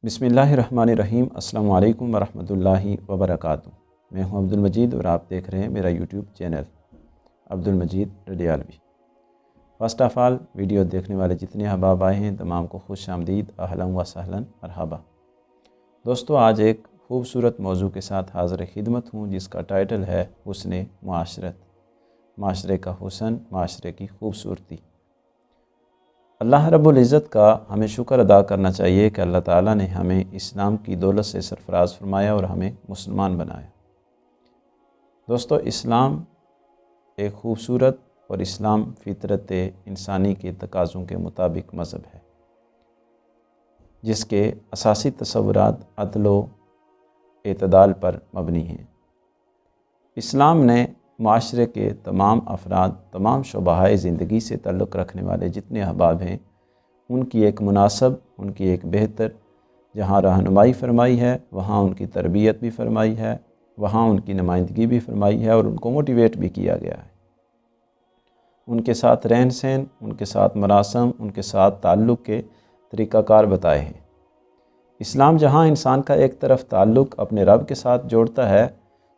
بسم اللہ الرحمن الرحیم۔ السلام علیکم ورحمۃ اللہ وبرکاتہ۔ میں ہوں عبد المجید اور آپ دیکھ رہے ہیں میرا YouTube channel Abdul Majeed ریڈیالوی۔ First of all video دیکھنے والے جتنے احباب آئے ہیں تمام کو خوش آمدید، اہلا و سہلا، مرحبا۔ دوستو، آج ایک خوبصورت موضوع کے ساتھ حاضر خدمت ہوں جس کا ٹائٹل ہے حسن معاشرت، معاشرے کا حسن، معاشرے کی خوبصورتی۔ اللہ رب العزت کا ہمیں شکر ادا کرنا چاہیے کہ اللہ تعالیٰ نے ہمیں اسلام کی دولت سے سرفراز فرمایا اور ہمیں مسلمان بنایا۔ دوستو، اسلام ایک خوبصورت اور اسلام فطرت انسانی کے تقاضوں کے مطابق مذہب ہے جس کے اساسی تصورات عدل و اعتدال پر مبنی ہیں۔ اسلام نے معاشرے کے تمام افراد، تمام شعبۂ زندگی سے تعلق رکھنے والے جتنے احباب ہیں ان کی ایک مناسب، ان کی ایک بہتر جہاں رہنمائی فرمائی ہے، وہاں ان کی تربیت بھی فرمائی ہے، وہاں ان کی نمائندگی بھی فرمائی ہے اور ان کو موٹیویٹ بھی کیا گیا ہے۔ ان کے ساتھ رہن سہن، ان کے ساتھ مراسم، ان کے ساتھ تعلق کے طریقہ کار بتائے ہیں۔ اسلام جہاں انسان کا ایک طرف تعلق اپنے رب کے ساتھ جوڑتا ہے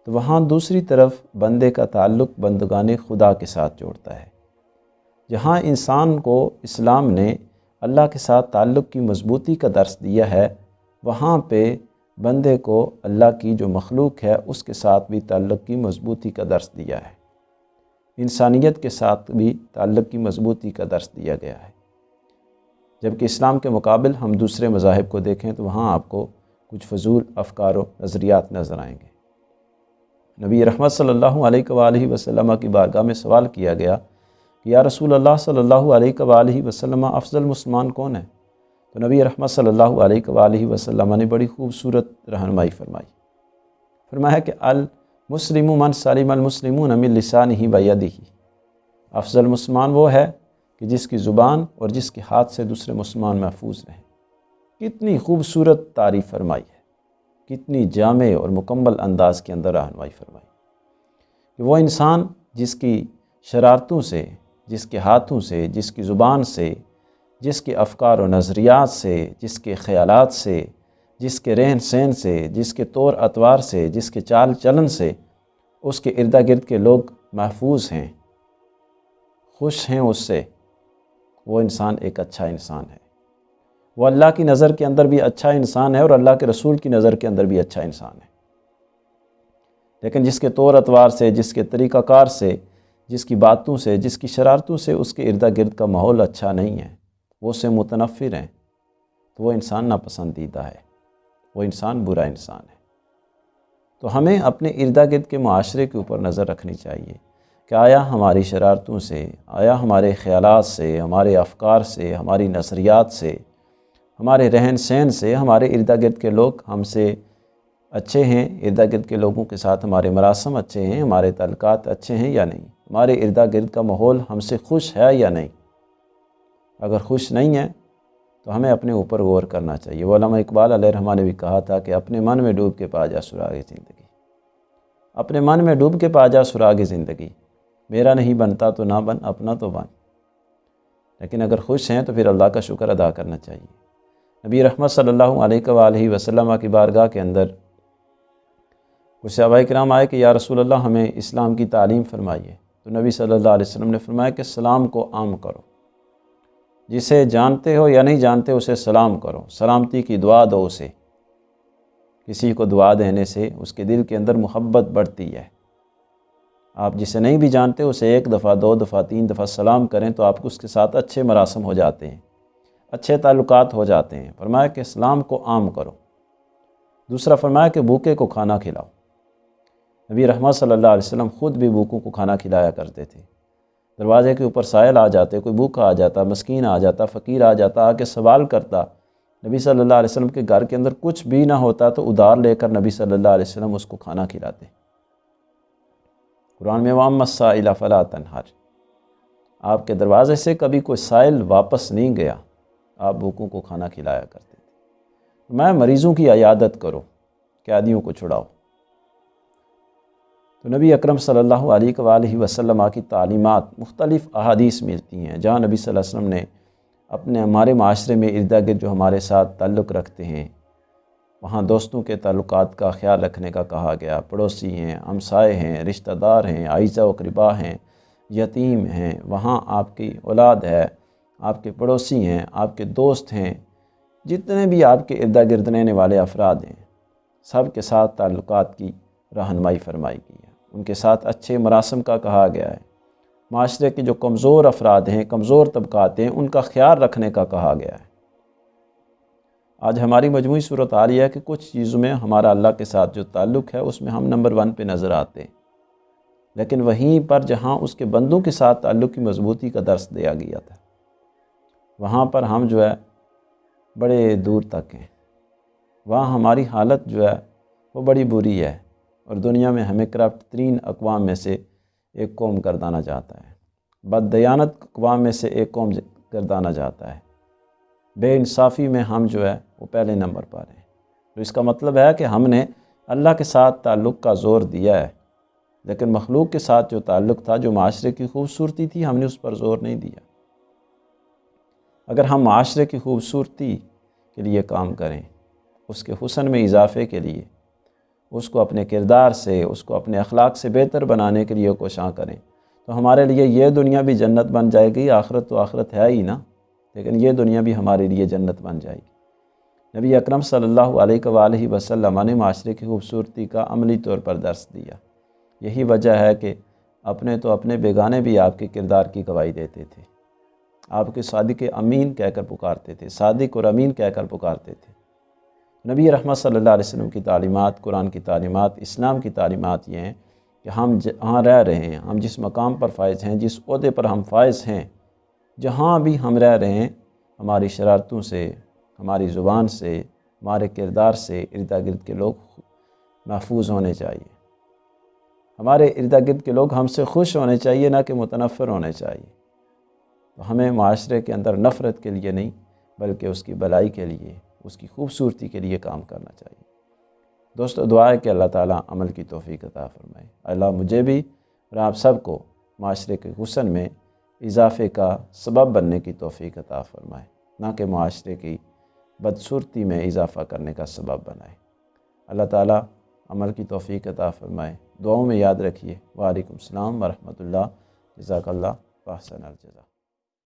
تو وہاں دوسری طرف بندے کا تعلق بندگان خدا کے ساتھ جوڑتا ہے۔ جہاں انسان کو اسلام نے اللہ کے ساتھ تعلق کی مضبوطی کا درس دیا ہے، وہاں پہ بندے کو اللہ کی جو مخلوق ہے اس کے ساتھ بھی تعلق کی مضبوطی کا درس دیا ہے، انسانیت کے ساتھ بھی تعلق کی مضبوطی کا درس دیا گیا ہے۔ جبکہ اسلام کے مقابل ہم دوسرے مذاہب کو دیکھیں تو وہاں آپ کو کچھ فضول افکار و نظریات نظر آئیں گے۔ نبی رحمت صلی اللہ علیہ وآلہ وسلم کی بارگاہ میں سوال کیا گیا کہ یا رسول اللہ صلی اللہ علیہ وآلہ وسلم، افضل مسلمان کون ہے؟ تو نبی رحمت صلی اللہ علیہ وآلہ وسلم نے بڑی خوبصورت رہنمائی فرمایا کہ المسلم من سلم المسلمون من لسانہ و یدہ۔ افضل مسلمان وہ ہے کہ جس کی زبان اور جس کے ہاتھ سے دوسرے مسلمان محفوظ رہیں۔ کتنی خوبصورت تعریف فرمائی ہے، کتنی جامع اور مکمل انداز کے اندر رہنمائی فرمائی کہ وہ انسان جس کی شرارتوں سے، جس کے ہاتھوں سے، جس کی زبان سے، جس کے افکار و نظریات سے، جس کے خیالات سے، جس کے رہن سہن سے، جس کے طور اطوار سے، جس کے چال چلن سے اس کے ارد گرد کے لوگ محفوظ ہیں، خوش ہیں اس سے، وہ انسان ایک اچھا انسان ہے۔ وہ اللہ کی نظر کے اندر بھی اچھا انسان ہے اور اللہ کے رسول کی نظر کے اندر بھی اچھا انسان ہے۔ لیکن جس کے طور اطوار سے، جس کے طریقہ کار سے، جس کی باتوں سے، جس کی شرارتوں سے اس کے ارد گرد کا ماحول اچھا نہیں ہے، وہ اس سے متنفر ہیں، تو وہ انسان ناپسندیدہ ہے، وہ انسان برا انسان ہے۔ تو ہمیں اپنے ارد گرد کے معاشرے کے اوپر نظر رکھنی چاہیے کہ آیا ہماری شرارتوں سے، آیا ہمارے خیالات سے، ہمارے افکار سے، ہماری نظریات سے، ہمارے رہن سہن سے ہمارے ارد گرد کے لوگ ہم سے اچھے ہیں، ارد گرد کے لوگوں کے ساتھ ہمارے مراسم اچھے ہیں، ہمارے تعلقات اچھے ہیں یا نہیں، ہمارے ارد گرد کا ماحول ہم سے خوش ہے یا نہیں۔ اگر خوش نہیں ہے تو ہمیں اپنے اوپر غور کرنا چاہیے۔ علامہ اقبال علیہ الرحمہ نے بھی کہا تھا کہ اپنے من میں ڈوب کے پا جا سراغ زندگی، اپنے من میں ڈوب کے پا جا سراغ زندگی، میرا نہیں بنتا تو نہ بن، اپنا تو بن۔ لیکن اگر خوش ہیں تو پھر اللہ کا شکر ادا کرنا چاہیے۔ نبی رحمت صلی اللہ علیہ وآلہ وسلم کی بارگاہ کے اندر کچھ صحابہ کرام آئے کہ یا رسول اللہ ہمیں اسلام کی تعلیم فرمائیے۔ تو نبی صلی اللہ علیہ وسلم نے فرمایا کہ سلام کو عام کرو، جسے جانتے ہو یا نہیں جانتے اسے سلام کرو، سلامتی کی دعا دو اسے۔ کسی کو دعا دینے سے اس کے دل کے اندر محبت بڑھتی ہے۔ آپ جسے نہیں بھی جانتے اسے ایک دفعہ، دو دفعہ، تین دفعہ سلام کریں تو آپ کو اس کے ساتھ اچھے مراسم ہو جاتے ہیں، اچھے تعلقات ہو جاتے ہیں۔ فرمایا کہ اسلام کو عام کرو۔ دوسرا فرمایا کہ بھوکے کو کھانا کھلاؤ۔ نبی رحمت صلی اللہ علیہ وسلم خود بھی بھوکوں کو کھانا کھلایا کرتے تھے۔ دروازے کے اوپر سائل آ جاتے، کوئی بھوکا آ جاتا، مسکین آ جاتا، فقیر آ جاتا، آ کے سوال کرتا، نبی صلی اللہ علیہ وسلم کے گھر کے اندر کچھ بھی نہ ہوتا تو ادھار لے کر نبی صلی اللہ علیہ وسلم اس کو کھانا کھلاتے۔ قرآن میں وَأَمَّا السَّائِلَ فَلَا تَنْهَرْ، آپ کے دروازے سے کبھی کوئی سائل واپس نہیں گیا، آپ بھوکوں کو کھانا کھلایا کرتے تھے۔ میں مریضوں کی عیادت کرو، قیدیوں کو چھڑاؤ۔ تو نبی اکرم صلی اللہ علیہ وآلہ وسلم کی تعلیمات مختلف احادیث ملتی ہیں جہاں نبی صلی اللہ علیہ وسلم نے ہمارے معاشرے میں ارد گرد جو ہمارے ساتھ تعلق رکھتے ہیں، وہاں دوستوں کے تعلقات کا خیال رکھنے کا کہا گیا، پڑوسی ہیں، ہمسائے ہیں، رشتہ دار ہیں، اعزا و اقربا ہیں، یتیم ہیں، وہاں آپ کی اولاد ہے، آپ کے پڑوسی ہیں، آپ کے دوست ہیں، جتنے بھی آپ کے ارد گرد رہنے والے افراد ہیں، سب کے ساتھ تعلقات کی رہنمائی فرمائی گئی ہے، ان کے ساتھ اچھے مراسم کا کہا گیا ہے۔ معاشرے کے جو کمزور افراد ہیں، کمزور طبقات ہیں، ان کا خیال رکھنے کا کہا گیا ہے۔ آج ہماری مجموعی صورت آ رہی ہے کہ کچھ چیزوں میں ہمارا اللہ کے ساتھ جو تعلق ہے اس میں ہم نمبر 1 پہ نظر آتے ہیں، لیکن وہیں پر جہاں اس کے بندوں کے ساتھ تعلق کی مضبوطی کا درس دیا گیا تھا، وہاں پر ہم جو ہے بڑے دور تک ہیں، وہاں ہماری حالت جو ہے وہ بڑی بری ہے، اور دنیا میں ہمیں کرپٹ ترین اقوام میں سے ایک قوم گردانا جاتا ہے، بددیانت اقوام میں سے ایک قوم گردانا جاتا ہے، بے انصافی میں ہم جو ہے وہ پہلے نمبر پر ہیں۔ تو اس کا مطلب ہے کہ ہم نے اللہ کے ساتھ تعلق کا زور دیا ہے، لیکن مخلوق کے ساتھ جو تعلق تھا، جو معاشرے کی خوبصورتی تھی، ہم نے اس پر زور نہیں دیا۔ اگر ہم معاشرے کی خوبصورتی کے لیے کام کریں، اس کے حسن میں اضافے کے لیے، اس کو اپنے کردار سے، اس کو اپنے اخلاق سے بہتر بنانے کے لیے کوشاں کریں، تو ہمارے لیے یہ دنیا بھی جنت بن جائے گی، آخرت تو آخرت ہے ہی نا، لیکن یہ دنیا بھی ہمارے لیے جنت بن جائے گی۔ نبی اکرم صلی اللہ علیہ وآلہ وسلم نے معاشرے کی خوبصورتی کا عملی طور پر درس دیا۔ یہی وجہ ہے کہ اپنے تو اپنے بیگانے بھی آپ کے کردار کی گواہی دیتے تھے، آپ کے صادق امین کہہ کر پکارتے تھے، صادق اور امین کہہ کر پکارتے تھے۔ نبی رحمت صلی اللہ علیہ وسلم کی تعلیمات، قرآن کی تعلیمات، اسلام کی تعلیمات یہ ہیں کہ ہم جہاں رہ رہے ہیں، ہم جس مقام پر فائز ہیں، جس عہدے پر ہم فائز ہیں، جہاں بھی ہم رہ رہے ہیں، ہماری شرارتوں سے، ہماری زبان سے، ہمارے کردار سے ارد گرد کے لوگ محفوظ ہونے چاہیے۔ ہمارے ارد گرد کے لوگ ہم سے خوش ہونے چاہیے، نہ کہ متنفر ہونے چاہیے۔ تو ہمیں معاشرے کے اندر نفرت کے لیے نہیں، بلکہ اس کی بھلائی کے لیے، اس کی خوبصورتی کے لیے کام کرنا چاہیے۔ دوستو، دعا ہے کہ اللہ تعالیٰ عمل کی توفیق عطا فرمائے۔ اللہ مجھے بھی اور آپ سب کو معاشرے کے حسن میں اضافے کا سبب بننے کی توفیق عطا فرمائے، نہ کہ معاشرے کی بدصورتی میں اضافہ کرنے کا سبب بنائے۔ اللہ تعالیٰ عمل کی توفیق عطا فرمائے۔ دعاؤں میں یاد رکھیے۔ وعلیکم السلام ورحمۃ اللہ۔ جزاک اللہ و احسن الجزا۔